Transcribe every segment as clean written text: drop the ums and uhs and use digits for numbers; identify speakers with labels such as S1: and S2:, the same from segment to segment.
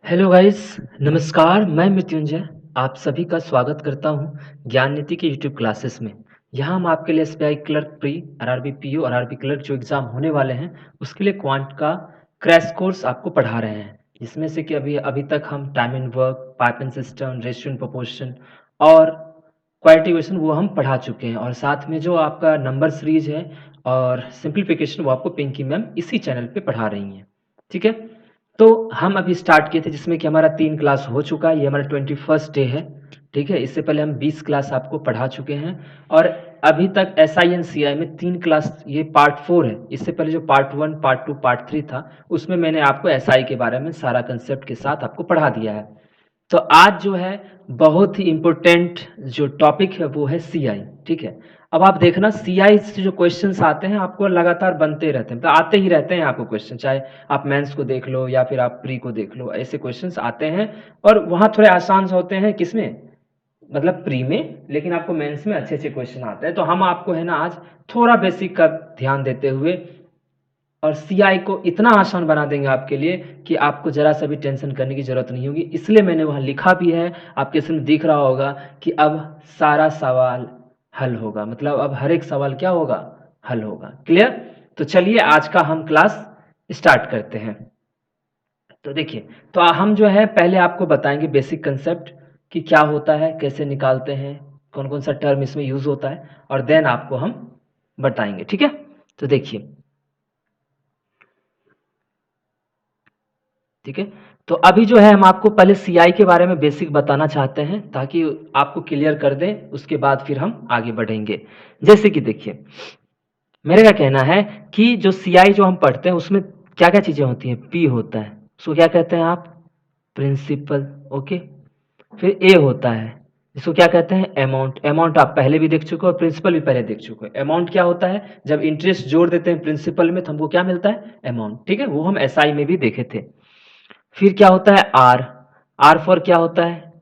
S1: Hello guys, नमस्कार। मैं मृत्युंजय आप सभी का स्वागत करता हूं ज्ञान नीति के यूट्यूब क्लासेस में। यहां हम आपके लिए SBI clerk pre, RRB PO, RRB clerk जो एग्ज़ाम होने वाले हैं उसके लिए क्वांट का क्रैश कोर्स आपको पढ़ा रहे हैं। जिसमें से कि अभी अभी तक हम time and work, pipe and system, ratio and proportion और क्वालिटी इक्वेशन वो हम पढ़ा चुके हैं। और साथ में जो आपका नंबर सीरीज है और सिंप्लीफिकेशन वो आपको पिंकी मैम इसी चैनल पे पढ़ा रही हैं। ठीक है, तो हम अभी स्टार्ट किए थे जिसमें कि हमारा 3 क्लास हो चुका है। ये हमारा 21st डे है। ठीक है, इससे पहले हम 20 क्लास आपको पढ़ा चुके हैं और अभी तक एसआई एंड सीआई में 3 क्लास, ये पार्ट 4 है। इससे पहले जो पार्ट 1, पार्ट 2, पार्ट 3 था उसमें मैंने आपको एसआई के बारे में सारा कंसेप्ट के साथ आपको पढ़ा दिया है। तो आज जो है बहुत ही इम्पोर्टेंट जो टॉपिक है वो है सीआई। ठीक है, अब आप देखना सीआई से जो क्वेश्चंस आते हैं आपको लगातार बनते रहते हैं, तो आते ही रहते हैं आपको क्वेश्चन, चाहे आप मेंस को देख लो या फिर आप प्री को देख लो, ऐसे क्वेश्चंस आते हैं। और वहाँ थोड़े आसान होते हैं, किसमें, मतलब प्री में, लेकिन आपको मेंस में अच्छे अच्छे क्वेश्चन आते हैं। तो हम आपको है ना आज थोड़ा बेसिक का ध्यान देते हुए और सीआई को इतना आसान बना देंगे आपके लिए कि आपको जरा सा भी टेंशन करने की जरूरत नहीं होगी। इसलिए मैंने वहाँ लिखा भी है, आपके सामने दिख रहा होगा कि अब सारा सवाल हल होगा, मतलब अब हर एक सवाल क्या होगा, हल होगा। क्लियर? तो चलिए आज का हम क्लास स्टार्ट करते हैं। तो देखिए, तो हम जो है पहले आपको बताएंगे बेसिक कंसेप्ट कि क्या होता है, कैसे निकालते हैं, कौन कौन सा टर्म इसमें यूज होता है, और देन आपको हम बताएंगे। ठीक है, तो देखिए, ठीक है, तो अभी जो है हम आपको पहले सीआई के बारे में बेसिक बताना चाहते हैं ताकि आपको क्लियर कर दें, उसके बाद फिर हम आगे बढ़ेंगे। जैसे कि देखिए, मेरा क्या कहना है कि जो सीआई जो हम पढ़ते हैं उसमें क्या क्या चीजें होती हैं। पी होता है, उसको क्या कहते हैं आप, प्रिंसिपल। ओके, फिर ए होता है, इसको क्या कहते हैं, अमाउंट। अमाउंट आप पहले भी देख चुके हो और प्रिंसिपल भी पहले देख चुके हो। अमाउंट क्या होता है, जब इंटरेस्ट जोड़ देते हैं प्रिंसिपल में तो हमको क्या मिलता है, अमाउंट। ठीक है, वो हम एसआई में भी देखे थे। फिर क्या होता है आर। आर फॉर क्या होता है,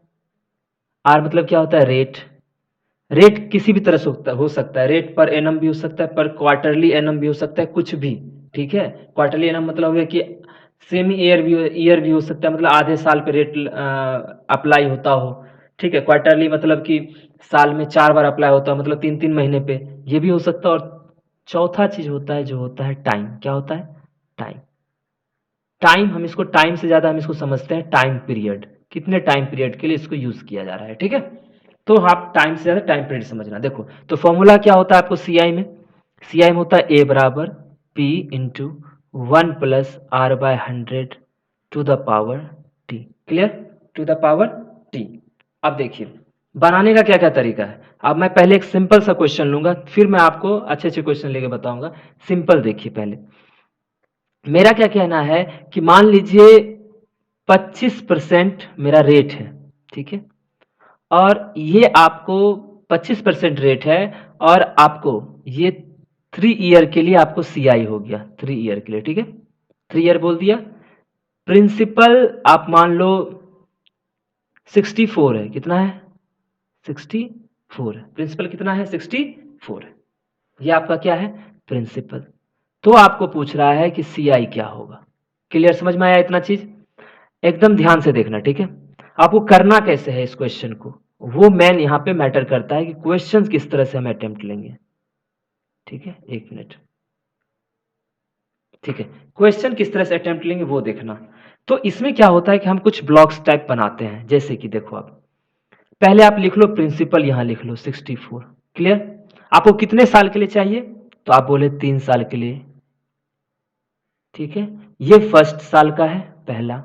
S1: आर मतलब क्या होता है, रेट। रेट किसी भी तरह से हो सकता है, रेट पर एनम भी हो सकता है, पर क्वार्टरली एनम भी हो सकता है, कुछ भी। ठीक है, क्वार्टरली एनम मतलब है कि सेमी ईयर भी हो सकता है, मतलब आधे साल पे रेट अप्लाई होता हो। ठीक है, क्वार्टरली मतलब कि साल में 4 बार अप्लाई होता है, मतलब 3-3 महीने पे, ये भी हो सकता है। और चौथा चीज होता है जो होता है टाइम। क्या होता है, टाइम। टाइम, हम इसको टाइम से ज्यादा हम इसको समझते हैं टाइम पीरियड, कितने टाइम पीरियड के लिए इसको यूज किया जा रहा है। ठीक है, तो आप टाइम से ज्यादा टाइम पीरियड समझना। देखो, तो फॉर्मूला क्या होता है आपको सीआई में, सीआई में होता है ए बराबर p into 1 + r/100 to the power t. Clear, to the power t. अब देखिए बनाने का क्या क्या तरीका है। अब मैं पहले एक सिंपल सा क्वेश्चन लूंगा, फिर मैं आपको अच्छे अच्छे क्वेश्चन लेके बताऊंगा। सिंपल देखिए, पहले मेरा क्या कहना है कि मान लीजिए 25% मेरा रेट है। ठीक है, और ये आपको 25% रेट है, और आपको ये 3 ईयर के लिए आपको सीआई हो गया, 3 ईयर के लिए। ठीक है, 3 ईयर बोल दिया। प्रिंसिपल आप मान लो 64 है, कितना है, 64 है। प्रिंसिपल कितना है, 64 है। ये आपका क्या है, प्रिंसिपल। तो आपको पूछ रहा है कि सीआई क्या होगा। क्लियर, समझ में आया इतना चीज, एकदम ध्यान से देखना। ठीक है, आपको करना कैसे है इस क्वेश्चन को, वो मेन यहाँ पे मैटर करता है कि क्वेश्चन किस तरह से हम अटेम्प्ट लेंगे। ठीक है, 1 मिनट। ठीक है, क्वेश्चन किस तरह से अटेम्प्ट लेंगे वो देखना। तो इसमें क्या होता है कि हम कुछ ब्लॉक्स टाइप बनाते हैं। जैसे कि देखो, आप पहले आप लिख लो प्रिंसिपल, यहां लिख लो 64। क्लियर, आपको कितने साल के लिए चाहिए, तो आप बोले 3 साल के लिए। ठीक है, ये फर्स्ट साल का है, पहला।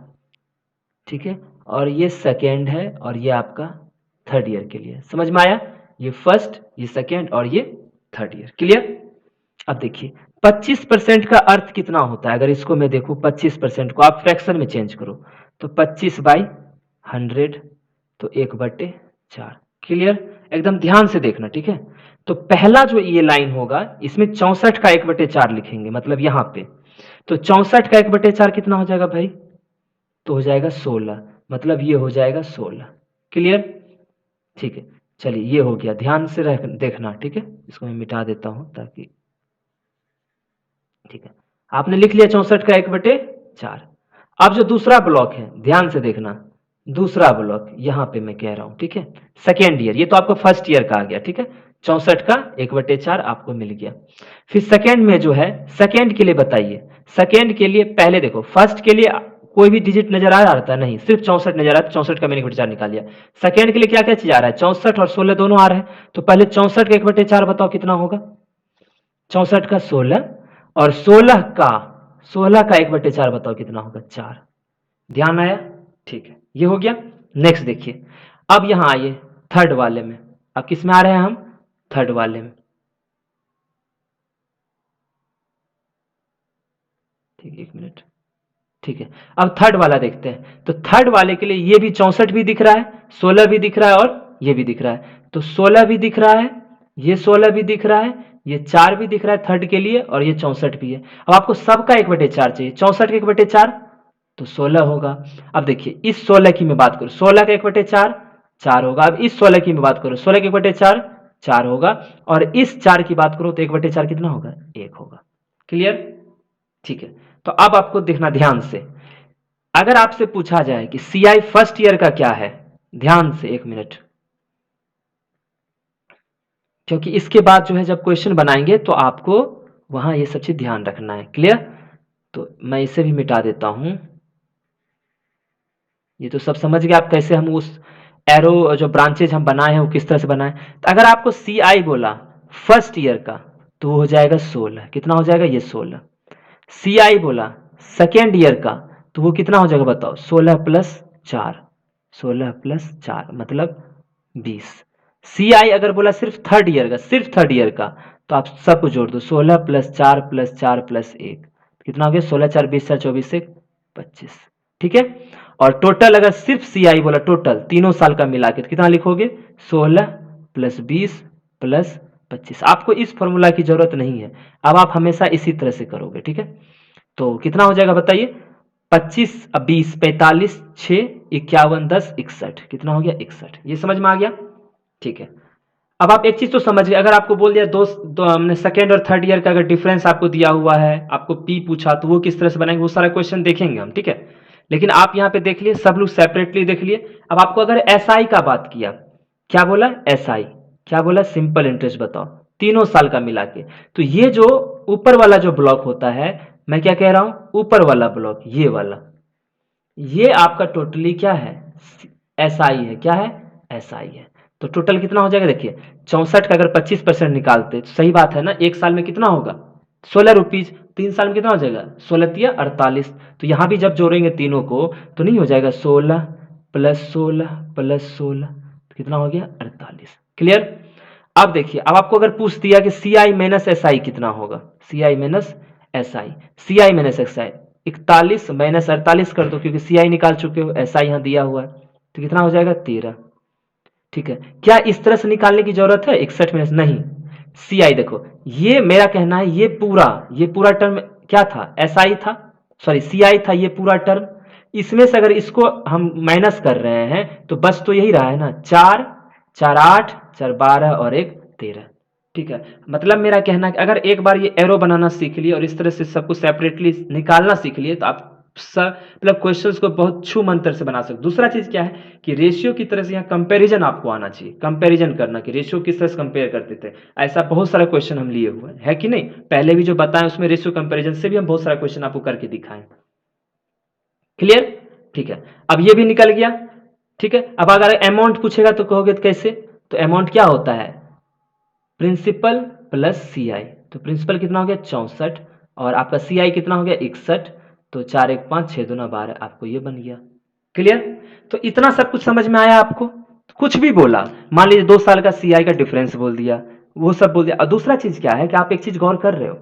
S1: ठीक है, और ये सेकेंड है, और ये आपका 3rd ईयर के लिए। समझ में आया, ये फर्स्ट, ये सेकेंड, और ये 3rd ईयर। क्लियर, अब देखिए 25% का अर्थ कितना होता है। अगर इसको मैं देखूं 25% को आप फ्रैक्शन में चेंज करो तो 25/100, तो 1/4। क्लियर, एकदम ध्यान से देखना। ठीक है, तो पहला जो ये लाइन होगा इसमें 64 का 1/4 लिखेंगे, मतलब यहां पे। तो 64 का 1/4 कितना हो जाएगा भाई, तो हो जाएगा 16, मतलब ये हो जाएगा 16। क्लियर, ठीक है, चलिए ये हो गया, ध्यान से देखना। ठीक है, इसको मैं मिटा देता हूं ताकि, ठीक है, आपने लिख लिया 64 का 1/4। अब जो दूसरा ब्लॉक है, ध्यान से देखना, दूसरा ब्लॉक यहाँ पे मैं कह रहा हूँ, ठीक है, सेकेंड ईयर, ये तो आपको फर्स्ट ईयर का आ गया, ठीक है, 64 का 1/4 आपको मिल गया। फिर सेकेंड में जो है, सेकेंड के लिए बताइए, सेकेंड के लिए पहले देखो, फर्स्ट के लिए कोई भी डिजिट नजर आ रहा था नहीं, सिर्फ 64 नजर आ रहा था, 64 का मैंने 1/4 निकाल लिया। सेकेंड के लिए क्या क्या चीज आ रहा है, 64 और 16 दोनों आ रहे हैं, तो पहले 64 का 1/4 बताओ कितना होगा, 64 का 16, और 16 का 1/4 बताओ कितना होगा, 4। ध्यान आया, ठीक है, ये हो गया। नेक्स्ट देखिए, अब यहां आइए थर्ड वाले में, अब किस में आ रहे हैं हम, थर्ड वाले में, ठीक, 1 मिनट, ठीक है। अब थर्ड वाला देखते हैं, तो थर्ड वाले के लिए ये भी 64 भी दिख रहा है, 16 भी दिख रहा है, और ये भी दिख रहा है, तो 16 भी दिख रहा है, ये 16 भी दिख रहा है, ये 4 भी दिख रहा है थर्ड के लिए, और ये 64 भी है। अब आपको सबका 1/4 चाहिए, 64 का 1/4 तो 16 होगा। अब देखिए, इस 16 की मैं बात करूं, 16 का 1/4 4 होगा। अब इस 16 की मैं बात करूं, 16 का 1/4 4 होगा, और इस 4 की बात करूं तो 1/4 कितना होगा, 1 होगा। क्लियर, ठीक है। तो अब आपको देखना ध्यान से, अगर आपसे पूछा जाए कि सीआई फर्स्ट ईयर का क्या है, ध्यान से 1 मिनट, क्योंकि इसके बाद जो है जब क्वेश्चन बनाएंगे तो आपको वहां ये सब चीज ध्यान रखना है। क्लियर, तो मैं इसे भी मिटा देता हूं, ये तो सब समझ गए आप कैसे हम उस एरो जो ब्रांचेज हम बनाए हैं वो किस तरह से बनाए। तो अगर आपको सी आई बोला फर्स्ट ईयर का तो वो हो जाएगा 16, कितना हो जाएगा, ये 16। सी आई बोला सेकेंड ईयर का तो वो कितना हो जाएगा बताओ, 16+4, 16+4 मतलब 20। सी आई अगर बोला सिर्फ थर्ड ईयर का, सिर्फ थर्ड ईयर का, तो आप सबको जोड़ दो, 16+4+4+1 कितना हो गया, 16, 4, 20, 24, ठीक है। और टोटल अगर सिर्फ सी आई बोला, टोटल तीनों साल का मिला के कितना लिखोगे, 16+20+25। आपको इस फॉर्मूला की जरूरत नहीं है, अब आप हमेशा इसी तरह से करोगे, ठीक है। तो कितना हो जाएगा बताइए, 25, 20, 45, 6, 51, 10, 61, कितना हो गया, 61। ये समझ में आ गया, ठीक है। अब आप एक चीज तो समझ गए, अगर आपको बोल दिया दो हमने सेकेंड और थर्ड ईयर का अगर डिफरेंस आपको दिया हुआ है, आपको पी पूछा तो वो किस तरह से बनाएंगे, वो सारा क्वेश्चन देखेंगे हम, ठीक है। लेकिन आप यहाँ पे देख लिए, सब लोग सेपरेटली देख लिए। अब आपको अगर एसआई का बात किया, क्या बोला, एसआई क्या बोला, सिंपल इंटरेस्ट बताओ, तीनों साल का मिला के, तो ये जो ऊपर वाला जो ब्लॉक होता है, मैं क्या कह रहा हूं, ऊपर वाला ब्लॉक, ये वाला, ये आपका टोटली क्या है, एसआई है, क्या है, एसआई है। तो टोटल कितना हो जाएगा देखिए, 64 का अगर 25% निकालते तो सही बात है ना, एक साल में कितना होगा, 16 रुपीज, 3 साल में कितना हो जाएगा, 16×48। तो यहां भी जब जोड़ेंगे तीनों को तो नहीं हो जाएगा, 16+16+16 कितना हो गया, 48। क्लियर। अब देखिए, अब आपको अगर पूछ दिया कि सी आई माइनस एस आई कितना होगा, C I minus S I, C I minus S I, 41 - 48 कर दो, क्योंकि सी आई निकाल चुके हो, एस आई यहाँ दिया हुआ है, तो कितना हो जाएगा, 13। ठीक है, क्या इस तरह से निकालने की जरूरत है, 61 में नहीं, सी आई देखो, ये मेरा कहना है, ये पूरा टर्म क्या था, एस आई था, सॉरी सी आई था, ये पूरा टर्म, इसमें से अगर इसको हम माइनस कर रहे हैं तो बस तो यही रहा है ना, 4, 4, 8, 4, 12 और 1, 13। ठीक है, मतलब मेरा कहना है कि अगर एक बार ये एरो बनाना सीख लिए और इस तरह से सब कुछ सेपरेटली निकालना सीख लिए तो आप मतलब क्वेश्चंस को बहुत छू मंतर से बना सकते। दूसरा चीज क्या है कि रेशियो की तरह से यहाँ कंपैरिजन आपको आना चाहिए, कंपैरिजन करना कि रेशियो किस तरह से कंपेयर करते थे, ऐसा बहुत सारा क्वेश्चन हम लिए हुए हैं, है कि नहीं, पहले भी जो बताएं उसमें रेशियो कंपैरिजन से भी हम बहुत सारा क्वेश्चन आपको करके दिखाएं। क्लियर, ठीक है, अब ये भी निकल गया। ठीक है, अब अगर अमाउंट पूछेगा तो कहोगे तो कैसे, तो अमाउंट क्या होता है, प्रिंसिपल प्लस सी आई, तो प्रिंसिपल कितना हो गया, 64, और आपका सी आई कितना हो गया, 61, तो 4, 1, 5, 6, 2, 12, आपको ये बन गया। क्लियर, तो इतना सब कुछ समझ में आया आपको, कुछ भी बोला, मान लीजिए 2 साल का सी आई का डिफरेंस बोल दिया, वो सब बोल दिया। और दूसरा चीज क्या है कि आप एक चीज गौर कर रहे हो,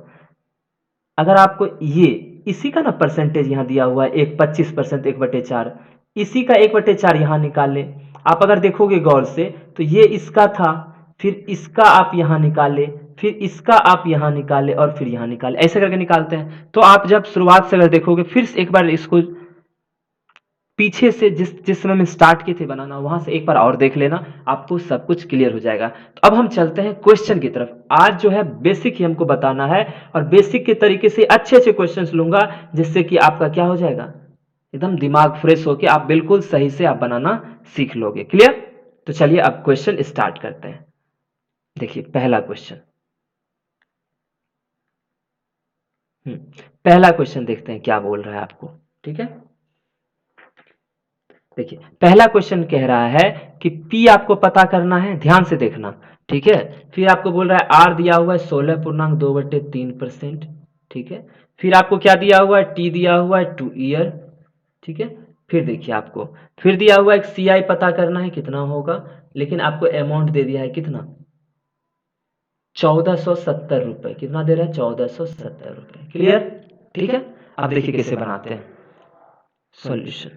S1: अगर आपको ये इसी का ना परसेंटेज यहाँ दिया हुआ है, 25%, 1/4, इसी का 1/4 यहाँ निकाल ले, आप अगर देखोगे गौर से तो ये इसका था, फिर इसका आप यहाँ निकाले, फिर इसका आप यहाँ निकाले, और फिर यहाँ निकाले, ऐसे करके निकालते हैं। तो आप जब शुरुआत से अगर देखोगे, फिर एक बार इसको पीछे से जिस जिस समय में स्टार्ट किए थे बनाना, वहां से एक बार और देख लेना, आपको सब कुछ क्लियर हो जाएगा। तो अब हम चलते हैं क्वेश्चन की तरफ। आज जो है बेसिक ही हमको बताना है, और बेसिक के तरीके से अच्छे अच्छे क्वेश्चंस लूंगा, जिससे कि आपका क्या हो जाएगा, एकदम दिमाग फ्रेश होके आप बिल्कुल सही से आप बनाना सीख लोगे। क्लियर? तो चलिए अब क्वेश्चन स्टार्ट करते हैं। देखिए पहला क्वेश्चन, पहला क्वेश्चन देखते हैं क्या बोल रहा है आपको। ठीक है, देखिए पहला क्वेश्चन कह रहा है कि P आपको पता करना है, ध्यान से देखना। ठीक है, फिर आपको बोल रहा है R दिया हुआ है 16.2/3%। ठीक है, फिर आपको क्या दिया हुआ है, T दिया हुआ है 2 ईयर। ठीक है, फिर देखिए आपको फिर दिया हुआ है CI पता करना है कितना होगा, लेकिन आपको अमाउंट दे दिया है कितना, 1470 रुपए। कितना दे रहा है, 1470 रुपए। क्लियर? ठीक है, अब देखिए कैसे बनाते हैं सॉल्यूशन।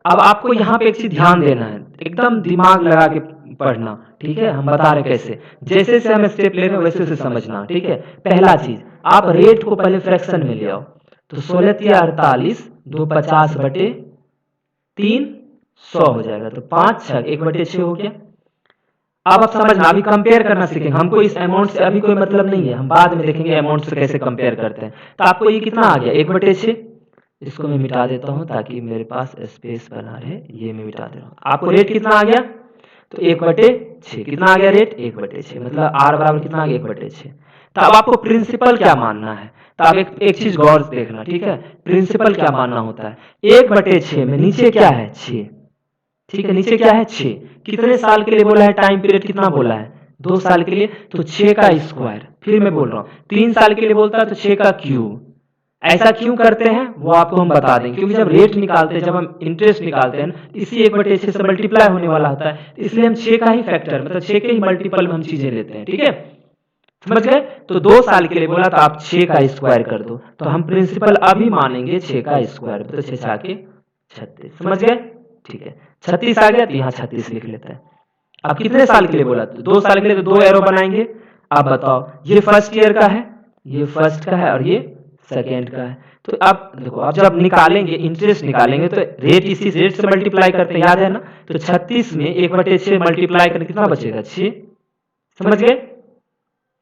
S1: अब आपको यहाँ पे एक चीज ध्यान देना है, एकदम दिमाग लगा के पढ़ना। ठीक है, हम बता रहे कैसे, जैसे जैसे हम स्टेप ले रहे हैं वैसे वैसे समझना। ठीक है, पहला चीज आप रेट को पहले फ्रैक्शन में ले आओ। तो 16×48 250/3 100 हो जाएगा। तो 5 6 1/6 हो गया। अब आप समझना, अभी कंपेयर करना सीखेंगे। हमको इस अमाउंट से अभी कोई मतलब नहीं है, हम बाद में देखेंगे अमाउंट से कैसे कंपेयर करते हैं। तो आपको ये कितना आ गया, 1/6। इसको मैं मिटा देता हूं ताकि मेरे पास स्पेस बना रहे। ये मैं मिटा दे रहा हूं। आपको रेट कितना आ गया, तो 1/6 कितना आ गया रेट, 1/6 मतलब आर बराबर कितना आ गया, 1/6। तो अब आपको प्रिंसिपल क्या मानना है। तो अब एक चीज गौर से देखना। ठीक है, प्रिंसिपल क्या मानना होता है, 1/6 में नीचे क्या है, 6। ठीक है, नीचे क्या है, 6। कितने साल के लिए बोला है, टाइम पीरियड कितना बोला है, 2 साल के लिए। तो 6 का स्क्वायर, फिर मैं बोल रहा हूँ 3 साल के लिए बोलता है तो 6 का क्यूब। ऐसा क्यों करते हैं वो आपको हम बता देंगे, क्योंकि जब रेट निकालते हैं, जब हम इंटरेस्ट निकालते हैं, इसी 1/6 से मल्टीप्लाई होने वाला होता है, इसलिए हम 6 का ही फैक्टर मतलब 6 के ही मल्टीपल में हम चीजें लेते हैं। ठीक है, समझ गए। तो 2 साल के लिए बोला तो आप 6 का स्क्वायर कर दो। तो हम प्रिंसिपल अभी मानेंगे 6 का स्क्वायर, तो 6 के 36। समझ गए? ठीक है, 36 आ गया तो यहाँ 36 लिख लेते हैं। अब कितने साल के लिए बोला, तो 2 साल के लिए, तो 2 एरो बनाएंगे। आप बताओ, ये फर्स्ट ईयर का है, ये फर्स्ट का है और ये सेकेंड का है। तो अब देखो, अब जब निकालेंगे इंटरेस्ट निकालेंगे तो रेट इसी रेट से मल्टीप्लाई करते हैं, याद है ना। तो 36 में 1/6 मल्टीप्लाई करके कितना बचेगा, 6। समझ गए?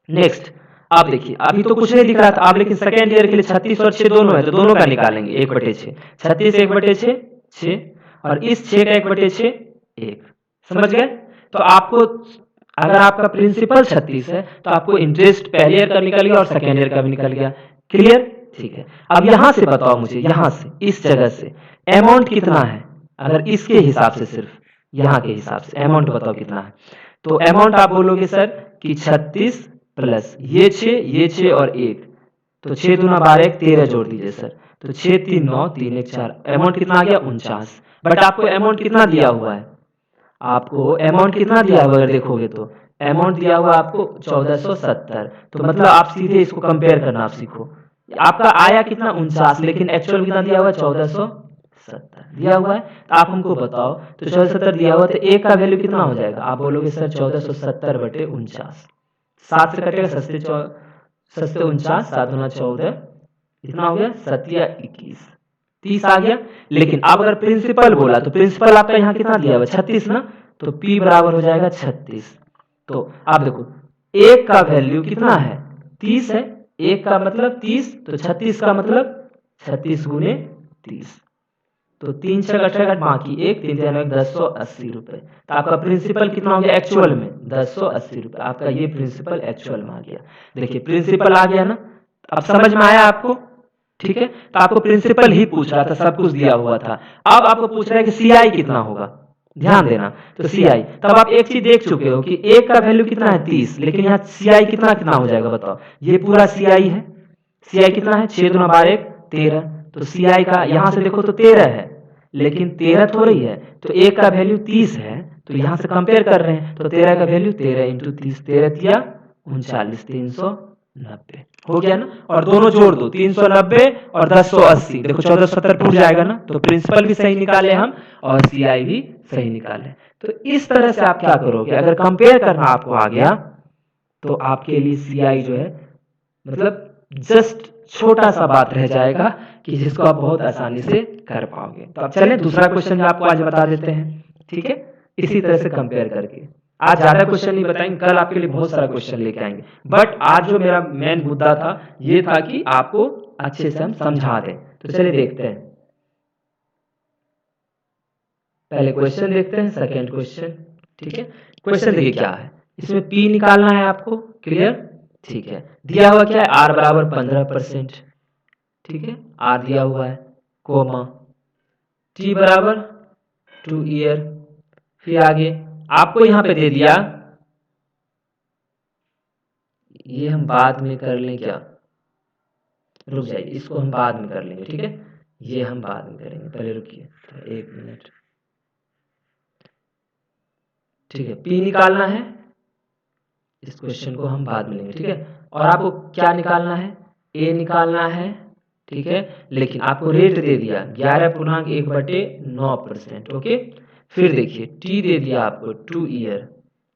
S1: नेक्स्ट आप देखिए, अभी तो कुछ नहीं दिख रहा था आप, लेकिन सेकेंड ईयर के लिए 36 और 6 दोनों है, तो दोनों का निकालेंगे 1/6। 36 1/6 6, और इस 6 का 1/6 1। समझ गए? तो आपको अगर आपका प्रिंसिपल 36 है तो आपको इंटरेस्ट पहले ईयर का निकल गया और सेकेंड ईयर का भी निकल गया। क्लियर? ठीक है, अब यहां से बताओ मुझे, यहां से इस जगह से अमाउंट कितना है, अगर इसके हिसाब से, सिर्फ यहाँ के हिसाब से अमाउंट बताओ कितना है। तो अमाउंट आप बोलोगे सर कि 36 प्लस ये 6 और 1, तो 6 दूना 12 1 13 जोड़ दीजिए सर। तो 6 3 9 3 1 4, अमाउंट कितना आ गया, 49। बट आपको अमाउंट कितना दिया हुआ है, आपको अमाउंट कितना दिया हुआ, अगर देखोगे तो अमाउंट दिया हुआ आपको 1470। तो मतलब आप सीधे इसको कंपेयर करना आप सीखो। आपका आया कितना, 49, लेकिन एक्चुअल कितना दिया हुआ है, 1470 दिया हुआ है। तो आप हमको बताओ, तो 1470 दिया हुआ, तो एक का वैल्यू कितना हो जाएगा। आप बोलोगे सर 1470/49, 7 से कटेगा, सस्ते 49, 7 गुना 14, कितना हो गया, 7×21 30 आ गया। लेकिन अब अगर प्रिंसिपल बोला तो प्रिंसिपल आपका यहाँ कितना दिया हुआ, 36 ना, तो P बराबर हो जाएगा 36। तो आप देखो, एक का वैल्यू कितना है, 30 है, एक का मतलब 30, तो 36 का मतलब 36 गुने 30, तो 3 6 18 बाकी 1 3 3 1 1080 रुपए। तो आपका प्रिंसिपल कितना हो गया एक्चुअल में, 1080 रुपए। आपका ये प्रिंसिपल एक्चुअल में आ गया। देखिए प्रिंसिपल आ गया ना, अब समझ में आया आपको। ठीक है, तो आपको प्रिंसिपल ही पूछ रहा था, सब कुछ दिया हुआ था। अब आपको पूछ रहा है कि सीआई कितना होगा, ध्यान देना। तो सीआई, तब आप एक चीज देख चुके हो कि एक का वैल्यू कितना है 30, लेकिन यहाँ सीआई कितना कितना हो जाएगा बताओ। ये पूरा सीआई है, सीआई कितना है, 6 दूना 12 13। तो सीआई का यहां से देखो तो 13 है, लेकिन 13 थोड़ी है, तो एक का वैल्यू 30 है, तो यहां से कंपेयर कर रहे हैं। तो 13 का वैल्यू 13 इंटू 30, 13 तिया 39, 390 हो गया ना। और दोनों जोड़ दो, 390 और 1080, देखो 1470 टूट जाएगा ना। तो प्रिंसिपल भी सही निकाले हम और सीआई भी सही निकाले। तो इस तरह से आप क्या करोगे, अगर कंपेयर करना आपको आ गया तो आपके लिए सीआई जो है मतलब जस्ट छोटा सा बात रह जाएगा कि जिसको आप बहुत आसानी से कर पाओगे। तो अब चलें दूसरा क्वेश्चन भी आपको आज बता देते हैं। ठीक है, इसी तरह से कंपेयर करके। आज ज्यादा क्वेश्चन नहीं बताएंगे, कल आपके लिए बहुत सारा क्वेश्चन लेके आएंगे। बट आज जो मेरा मेन मुद्दा था ये था कि आपको अच्छे से हम समझा दें। तो चलिए देखते हैं। पहले क्वेश्चन देखते हैं, सेकेंड क्वेश्चन। ठीक है, क्वेश्चन देखिए क्या है, इसमें पी निकालना है आपको, क्लियर। ठीक है, दिया हुआ क्या है, आर बराबर 15%। ठीक है, आर दिया हुआ है, कोमा टी बराबर 2 ईयर। फिर आगे आपको यहां पे दे दिया, ये हम बाद में कर लें क्या, रुक जाइए, इसको हम बाद में कर लेंगे। ठीक है, ये हम बाद में करेंगे, पहले रुकिए तो 1 मिनट। ठीक है, पी निकालना है, इस क्वेश्चन को हम बाद में लेंगे। ठीक है, और आपको क्या निकालना है, ए निकालना है। ठीक है, लेकिन आपको रेट दे दिया 11.1/9%। ओके, फिर देखिए टी दे दिया आपको 2 ईयर।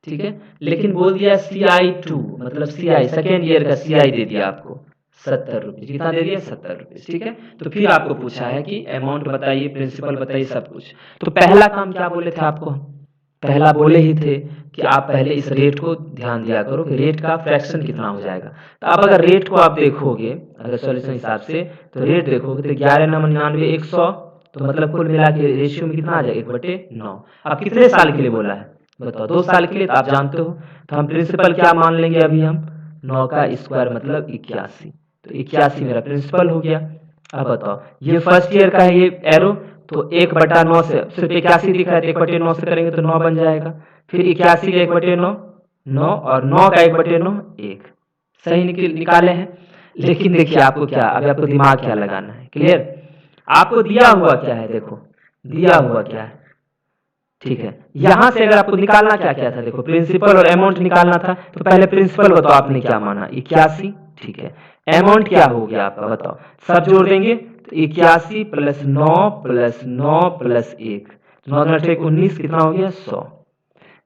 S1: ठीक है, लेकिन बोल दिया CI2, मतलब CI सेकेंड ईयर का CI दे दिया आपको 70 रुपीज। कितना दे दिया, 70 रुपीज। ठीक है, तो फिर आपको पूछा है कि अमाउंट बताइए, प्रिंसिपल बताइए, सब कुछ। तो पहला काम क्या बोले थे आपको, पहला बोले ही थे कि आप पहले इस रेट को ध्यान दिया करो कि रेट का फ्रैक्शन कितना हो जाएगा। तो अब अगर रेट को आप देखोगे, अगर सॉल्यूशन हिसाब से तो रेट देखोगे तो 11×99 100, तो मतलब कुल मिला के रेशियो में कितना आ जाएगा, 1/9। अब कितने साल के लिए बोला है, बताओ, 2 साल के लिए। तो आप जानते हो, तो हम प्रिंसिपल क्या मान लेंगे अभी हम, 9 का स्क्वायर मतलब 81। तो 81 मेरा प्रिंसिपल हो गया। अब बताओ, ये फर्स्ट ईयर का है ये एरो, तो 1/9 से सिर्फ 81 दिख रहा है, 1/9 से करेंगे तो 9 बन जाएगा। फिर 81 का 1/9 9, और 9 का 1/9 1। सही निकाले हैं। लेकिन देखिए आपको क्या, अभी आपको दिमाग क्या लगाना है, क्लियर। आपको दिया हुआ क्या है, देखो दिया हुआ क्या है। ठीक है, यहां से अगर आपको निकालना क्या क्या था, देखो प्रिंसिपल और अमाउंट निकालना था। तो पहले प्रिंसिपल बताओ आपने क्या माना, 81। ठीक है, अमाउंट क्या हो गया आपका, बताओ, सब जोड़ देंगे तो 81 + 9 + 9 + 1, 9 19, कितना हो गया, 100।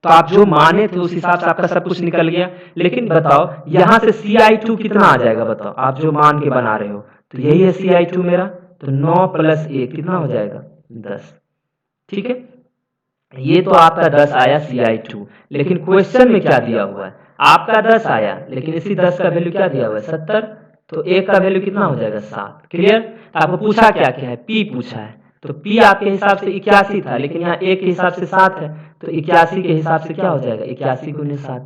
S1: तो आप जो माने थे उस हिसाब से आपका सब कुछ निकल गया। लेकिन बताओ यहां से CI2 कितना आ जाएगा, बताओ, आप जो मान के बना रहे हो, तो यही है CI2 मेरा। तो 9 + 1 कितना हो जाएगा, 10। ठीक है, ये तो आपका 10 आया CI2। लेकिन क्वेश्चन में क्या दिया हुआ है, आपका 10 आया, लेकिन इसी 10 का वैल्यू क्या दिया हुआ है, 70। तो एक का वैल्यू कितना हो जाएगा, 7। क्लियर। तो आपको पूछा क्या क्या है, पी पूछा है। तो पी आपके हिसाब से 81 था, लेकिन यहाँ ए के हिसाब से 7 है। तो 81 के हिसाब से क्या हो जाएगा, 81 × 7।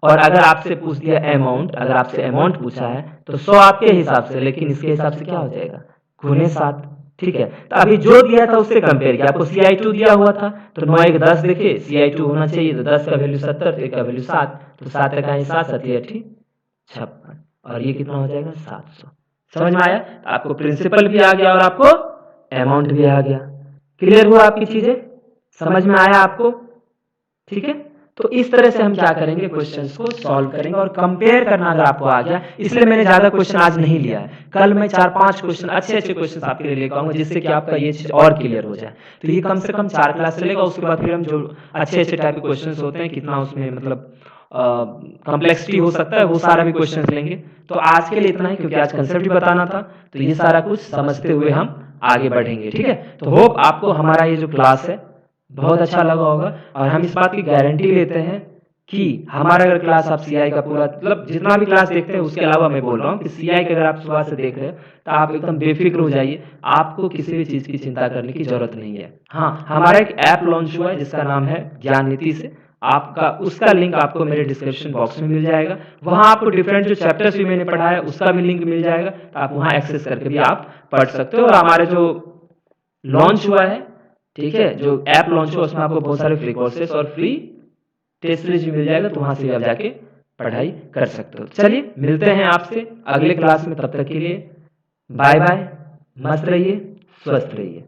S1: और अगर आपसे पूछ दिया अमाउंट, अगर आपसे अमाउंट पूछा है तो 100 आपके हिसाब से, लेकिन इसके हिसाब से क्या हो जाएगा, ×7। ठीक है, तो अभी जो दिया था उससे कंपेयर किया, आपको CI2 दिया हुआ था, तो 9 1 10 देखे, CI2 होना चाहिए, तो 10 का वैल्यू 70, तो 1 का वैल्यू 7, तो 7 का 7 7 8 56, और ये कितना हो जाएगा, 700। समझ में आया, तो आपको प्रिंसिपल भी आ गया और आपको अमाउंट भी आ गया। क्लियर हुआ आपकी चीजें, समझ में आया आपको। ठीक है, तो इस तरह से हम क्या करेंगे, क्वेश्चंस को सॉल्व करेंगे और कंपेयर करना अगर आपको आ गया। इसलिए मैंने ज्यादा क्वेश्चन आज नहीं लिया है, कल मैं 4-5 क्वेश्चन अच्छे अच्छे क्वेश्चन आपके लिए लेकर आऊंगा, जिससे कि आपका ये चीज और क्लियर हो जाए। तो ये कम से कम 4 क्लास चलेगा, उसके बाद फिर हम जो अच्छे अच्छे टाइप के क्वेश्चन होते हैं, कितना उसमें मतलब कॉम्प्लेक्सिटी हो सकता है, वो सारा भी क्वेश्चन लेंगे। तो आज के लिए इतना ही, क्योंकि आज कंसेप्ट भी बताना था, तो ये सारा कुछ समझते हुए हम आगे बढ़ेंगे। ठीक है, तो होप आपको हमारा ये जो क्लास है बहुत अच्छा लगा होगा, और हम इस बात की गारंटी लेते हैं कि हमारा अगर क्लास आप CI का पूरा मतलब जितना भी क्लास देखते हैं, उसके अलावा मैं बोल रहा हूँ कि CI का अगर आप सुबह से देख रहे हो तो आप एकदम बेफिक्र हो जाइए, आपको किसी भी चीज़ की चिंता करने की जरूरत नहीं है। हाँ, हमारा एक ऐप लॉन्च हुआ है जिसका नाम है ज्ञान नीति से, आपका उसका लिंक आपको मेरे डिस्क्रिप्शन बॉक्स में मिल जाएगा। वहाँ आपको डिफरेंट जो चैप्टर्स भी मैंने पढ़ाया उसका भी लिंक मिल जाएगा, तो आप वहाँ एक्सेस करके भी आप पढ़ सकते हो। और हमारे जो लॉन्च हुआ है, ठीक है, जो ऐप लॉन्च हुआ, उसमें आपको बहुत सारे फ्री कोर्सेस और फ्री टेस्ट सीरीज भी मिल जाएगा, तो वहां से भी आप जाके पढ़ाई कर सकते हो। चलिए मिलते हैं आपसे अगले क्लास में, तब तक के लिए बाय बाय, मस्त रहिए, स्वस्थ रहिए।